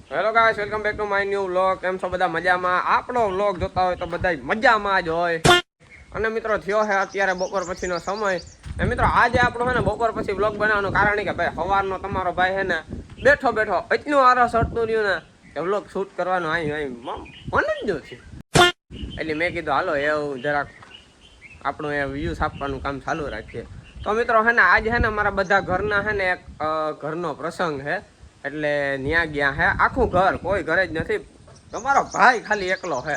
Hello guys, welcome back to my new vlog. કેમ છો બધા? મજામાં? આપણો વ્લોગ જોતા હોય તો બધા મજામાં જ હોય. અને મિત્રો થયો છે અત્યારે બપોર પછીનો સમય. ને મિત્રો આજે આપણો છે ને બપોર પછી વ્લોગ બનાવવાનું કારણ કે ભાઈ સવારનો તમારો ભાઈ છે ને બેઠો બેઠો એટલું આરસ હટતું રહ્યું ને કે વ્લોગ શૂટ કરવાનું મન જ નથી. એટલે મેં કીધું હાલો એવું જરાક આપણું એ વ્યૂઝ આપવાનું કામ ચાલુ રાખીએ. તો મિત્રો છે ને આજે છે ને અમારા બધા ઘરના છે ને એક ઘરનો પ્રસંગ છે. એટલે ત્યાં ગયા હે આખું ઘર, કોઈ ઘરે જ નથી. તમારો ભાઈ ખાલી એકલો છે.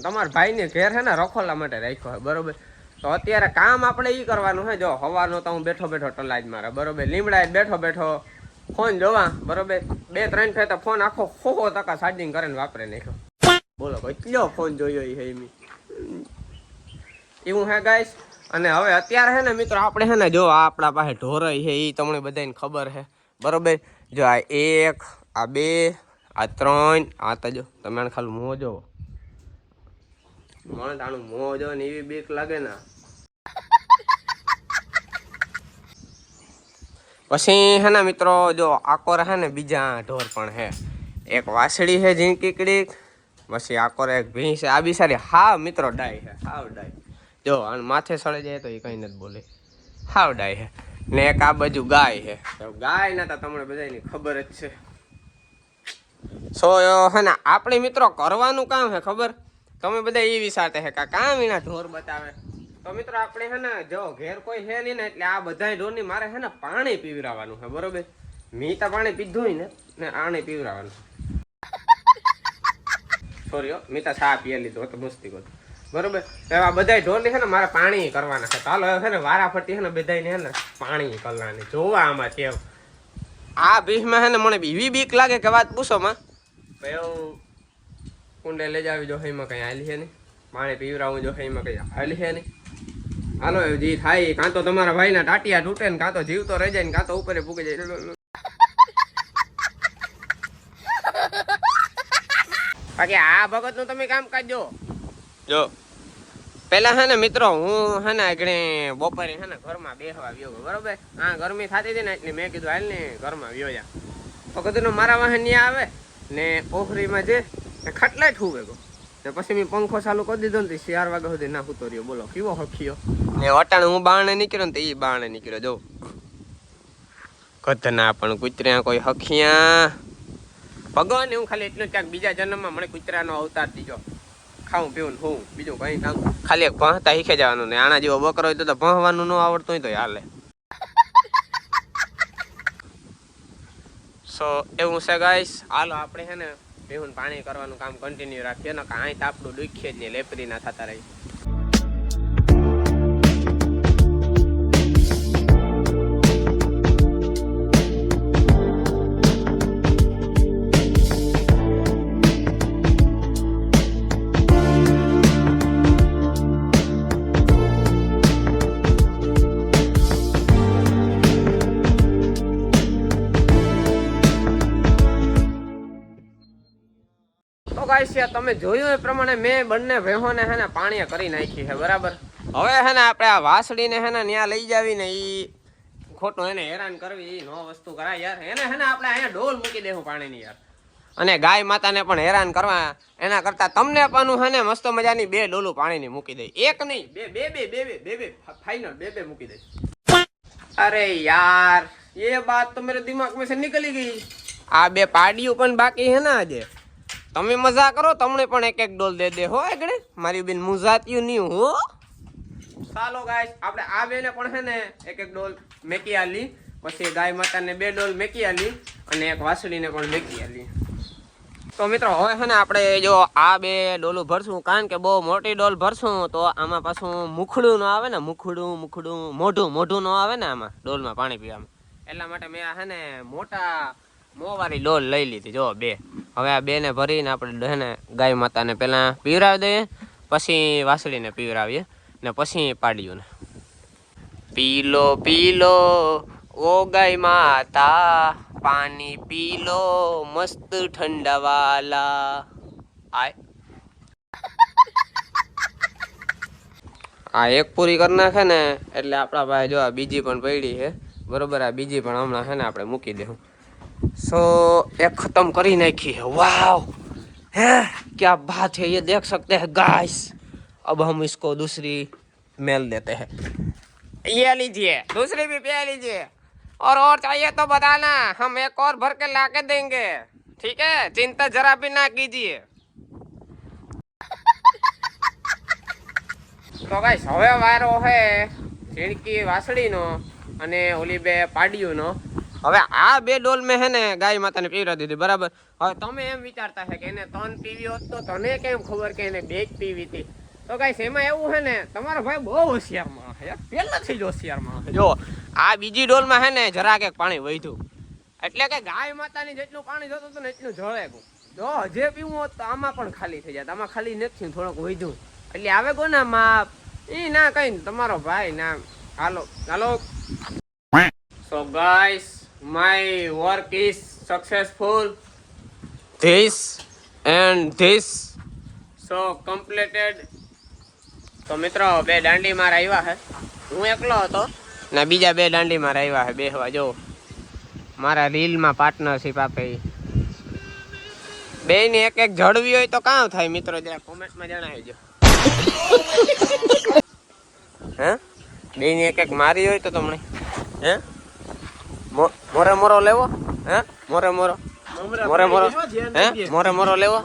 તમારા ભાઈને ઘેર છે ને રખોલા માટે રાખ્યો છે, બરોબર. તો અત્યારે કામ આપણે એ કરવાનું છે. જો સવારનો તો હું બેઠો બેઠો ટલાજ મારે, બરોબર. લીમડાએ બેઠો બેઠો ફોન જોવા, બરોબર. 2-3 ફેર ફોન આખો 100% ચાર્જિંગ કરીને વાપરે નાખ્યો. બોલો કેટલો ફોન જોયો એ એવું હે ગાઈસ. અને હવે અત્યારે છે ને મિત્રો આપણે છે ને જો આપણા પાસે ઢોરઈ છે એ તમને બધાને ખબર છે, બરોબર. જો આ 1, આ 2, આ 3, આ તો જો તમે ખાલી મોં જોવો, મને તાણું મોં જો ને એવી બીક લાગે ને. પછી હે ને મિત્રો જો આકોર હે ને બીજા ઢોર પણ હે. એક વાસળી છે ઝીંકીકડી, પછી આકોર એક ભીંસ છે. આ બિચારી હાવ મિત્રો ડાય છે, હાવ ડાય. જો અને માથે સળે જાય તો એ કંઈ નથી બોલે, હાવ ડાય છે. ને એક આ બાજુ ગાય છે. ગાય ના તો તમને બધાની ખબર જ છે. સો હે ને આપણે મિત્રો કરવાનું કામ છે ખબર. તમે બધા એ વિચારતા છે કે કામ એના ઢોર બતાવે. તો મિત્રો આપણે છે ને જો ઘેર કોઈ છે નહીં ને એટલે આ બધા ઢોરની મારે છે ને પાણી પીવરાવાનું છે, બરોબર. મી તો પાણી પીધું ને આને પીવરાવાનું. સોરી મી તો ચા પી લીધું તો મસ્તી કરું, બરોબર. એવા બધા ઢોરની છે ને મારે પાણી કરવાના છે. ચાલો છે ને વારા ફરતી છે ને બધાને છે ને પાણી કરવાની જોવા આમાં કેવ. આ ભીસમાં છે ને મને એવી બીક લાગે કે વાત પૂછો માં. એવું કુંડે લઈ જાવી જો એમાં કઈ હાલી છે નહીં, પાણી પીવરાવું જો એમાં કઈ હાલી છે નહીં. હાલો જી થાય, કાં તો તમારા ભાઈના ટાટિયા તૂટે ને કાં તો જીવતો રહી જાય ને કાં તો ઉપર પૂકી જાય. બાકી આ ભગત નું તમે કામ કાજ જો પેલા હે ને મિત્રો હું હે ને આગળ બપોરે હે ને ઘરમાં બેસવા આવ્યો, બરોબર. હા ગરમી થતી હતી ને એટલે મેં કીધું હાલ ને ઘરમાં વ્યો જા. તો કીધું મારા વાહન ત્યાં આવે ને ઓખરીમાં જે ખટલાય ઠુવે ગયો ને પછી મેં પંખો ચાલુ કરી દીધો ને 4 વાગ્યા સુધી ના સૂતો રહ્યો. બોલો કેવો હખ્યો ને વટાણે હું બારણે નીકળ્યો ને તો એ બારણે નીકળ્યો. જો કથના પણ કૂતર્યા કોઈ હખિયા ભગવાન. હું ખાલી એટલું ક્યાંક બીજા જન્મમાં મને કૂતરાનો અવતાર દીજો. ખાવું પીવું હું બીજું કઈ કામ ખાલી એક ભણતા શીખે જવાનું ને. આના જેવો બકરો હોય તો ભણવાનું ન આવડતું હોય તો હાલે. સો એવું છે ગાઈસ. હાલો આપણે છે ને પીવું પાણી કરવાનું કામ કન્ટિન્યુ રાખીએ ને કાંઈ તો આપણું દુખીએ જ નહીં, લેપરી ના થતા રહી. તમે જોયું એ પ્રમાણે મેં બંને ભેહોને હે ને પાણી કરી નાખી છે, બરાબર. હવે હે ને આપણે આ વાસળીને હે ને ત્યાં લઈ જાવી ને ઈ ખોટું એને હેરાન કરવી નો વસ્તુ કરાય યાર. એને હે ને આપણે અહીંયા ડોલ મૂકી દેવું પાણીની યાર. અને ગાય માતાને પણ હેરાન કરવા એના કરતા તમને પણ હે ને મસ્ત મજાની 2 ડોલું પાણીની મૂકી દઈ. એક નહીં બે ફાઇનલ 2 મૂકી દઈ. અરે યાર ये बात तो मेरे दिमाग में से निकली गई. આ 2 પાડીઓ પણ બાકી હે ને આજે. તમે મજા કરો, તમને પણ એક ડોલ દે હો આગળ. મારી બેન મુજાત્યું નહીં હો. ચાલો ગાઈસ આપણે આ બેને પણ છે ને એક ડોલ મેકી આલી, પછી ગાય માતાને 2 ડોલ મેકી આલી અને એક વાસળીને પણ મેકી આલી. તો મિત્રો હવે છે ને આપણે જો આ 2 ડોલું ભરશું, કારણ કે બહુ મોટી ડોલ ભરશું તો આમાં પાછું મુખડું ન આવે ને, મુખડું મોઢું ન આવે ને આમાં ડોલમાં પાણી પીવામાં. એટલા માટે મેં આ છે ને મોટા મોવાળી ડોલ લઈ લીધી. જો 2. હવે આ 2 ને ભરીને આપણે હે ને ગાય માતાને પહેલાં પીવરાવી દઈએ, પછી વાસળીને પીવરાવીએ ને પછી પાડ્યું ને. પી લો ઓ ગાય માતા, પાણી પી લો મસ્ત ઠંડા વાલા. આય આ એક પૂરી કરી નાખે ને એટલે આપણા ભાઈ જો આ બીજી પણ પડી છે, બરોબર. આ બીજી પણ હમણાં છે ને આપણે મૂકી દેવું. સો तो एक खत्म करी नाखी है। वाह है, क्या बात है, ये देख सकते हैं गाइस। अब हम इसको दूसरी मेल देते हैं। ये लीजिए, दूसरी भी पे लीजिए, और चाहिए तो बताना, हम एक और भर के ला के देंगे, ठीक है, चिंता जरा भी ना कीजिए। तो गाइस હવે વારો હે ઝીણકી વાસળીનો અને ઓલી બે પાડીઓનો। હવે આ બે ડોલ મેં હે ને ગાય માતાને પીવરા દીધી, બરાબર। હવે તમે એમ વિચારતા હે કે એને 3 પીવી હોત તો તને કેમ ખબર કે એને 2 પીવી હતી? તો ગાઈસ એમાં એવું હે ને, તમારો ભાઈ બહુ હોશિયાર માણસ છે, પહેલાથી જ હોશિયાર માણસ છે। જો આ બીજી ડોલમાં હે ને જરાક એક પાણી વધ્યું, એટલે કે ગાય માતાની જેટલું પાણી જોતું હતું ને એટલું જળે ગયું। જો હજે પીવું હોત તો આમાં પણ ખાલી થઈ જાય, આમાં ખાલી નથી, થોડુંક વધ્યું, એટલે આવે ગો ના માપ ઈ ના કઈ તમારો ભાઈ ના। Hello hello. So guys, my work is successful, this and this so completed. તો મિત્રો બે દાંડી માર આવ્યા હે, હું એકલો હતો ને બીજા બે દાંડી માર આવ્યા હે બેહવા। જો મારા રીલમાં પાર્ટનરશિપ આપે, બે ની એક એક જળવી હોય તો કામ થાય મિત્રો, જરા કોમેન્ટમાં જણાવજો। હે બે ની એક એક મારી હોય તો તમને હે મોરે મોરો લેવો, હે મોરે મોરો મોરે મોરો હે મોરે મોરો લેવો,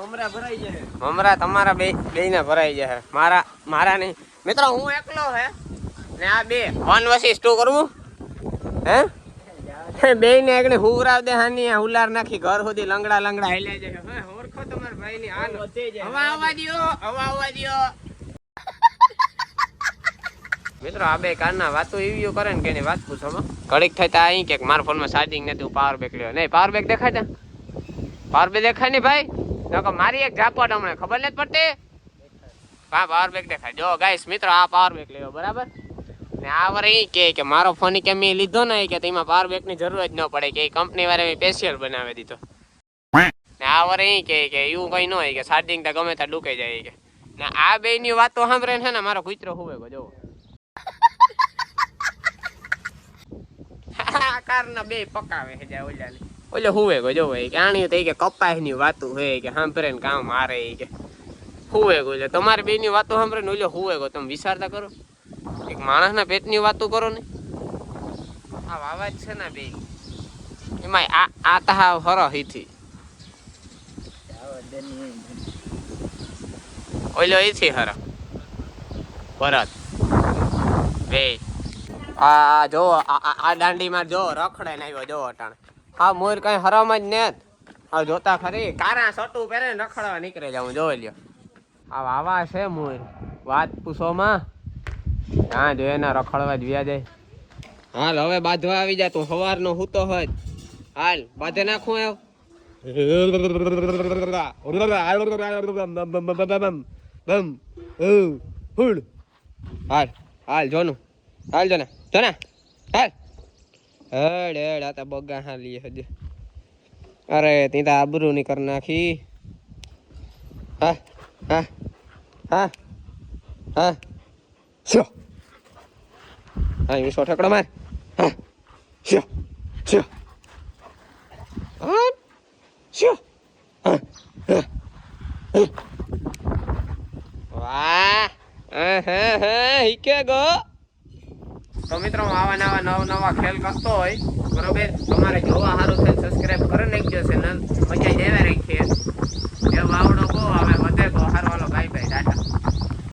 મમરા તમારા બે ને ભરાઈ જાય, મારા નહીં મિત્રો, હું એકલો હે ને આ બે 1 vs 2 કરવું હે, બે ને એકને હુવરાવ દે, હાની હુલાર નાખી ઘર સુધી લંગડા લંગડા હેલે જાય। હવે ઓળખો તમારા ભાઈ ની હાલ, હવા આવવા દ્યો, હવા આવવા દ્યો। મિત્રો આ બે કારના વાતો એવી કરે ને કે એની વાત પૂછો, ઘડીક થાય તો અહીં કે મારા ફોનમાં ચાર્જિંગ નથી, હું પાવર બેક લ્યો, નહીં પાવર બેક દેખાય તા, પાવર બેક દેખાય ને ભાઈ, તો મારી એક ઝાપટ હમણાં ખબર નથી પડતી, હા પાવર બેક દેખાય। જો ગાઈસ મિત્રો આ પાવર બેક લેવો, બરાબર, ને આ વાર એ કે મારો ફોન કે મેં લીધો ને કે તેમાં પાવર બેક ની જરૂર જ ન પડે, કે કંપની વાળા સ્પેશિયલ બનાવી દીધો, ને આ વાર એ કે એવું કઈ ન હોય કે ચાર્જિંગ તો ગમે ત્યાં ડૂકાઈ જાય કે, ને આ બે ની વાતો સાંભળે છે ને મારો કૂતરો હુવે ગયો। જો કારના બે પકાવે છે જાય ઓલાની, ઓલે હુવે ગયો, જો કે આણી તો કે કપાસ ની વાતું હે કે સાંભળે ને કામ મારે કે હુવે ગયો। તમારી બે ની વાતો સાંભળે ને ઓલે હુવે ગયો, તમે વિચારતા કરો, એક માણસ ના પેટ ની વાતો કરો ને, આ વાવા જ છે ને બે, એમાં આ તા હરો હીથી ઓલો એથી હરો ભરત બે, આ જો આ દાંડી માં જો રખડે ને આવ્યો, જો અટાણે હા મોર કઈ હરામ જ ને, આ જોતા ખરી કારા સટું પહેરે ને રખડવા નીકળે જાઉં, જોઈ લ્યો આ વાવા છે મોર, વાત પૂછો માં, હા જો એના રખડવા જ વ્યા જાય। હાલ હવે બાંધવા આવી જાય, તું સવાર નો હૂતો હોય, હાલ બાંધે નાખું આવ, હાલ હાલ જોનું, હાલ જોને જોને હાલ હેડ હેડ, આ તો બગા હા લીએ હજે, અરે તી તો આબરૂ ની કર નાખી, હા હા હા હા શો હા એ સો ઠકડો માર, હા શો શો હા શો વાહ હીકે ગો। તો મિત્રો આવા નવા ખેલ કરતો હોય, બરોબર, તમારે જોવા સારું થાય સબસ્ક્રાઇબ કરી નાખજો ચેનલ, મજા જ આવે રાખીએ।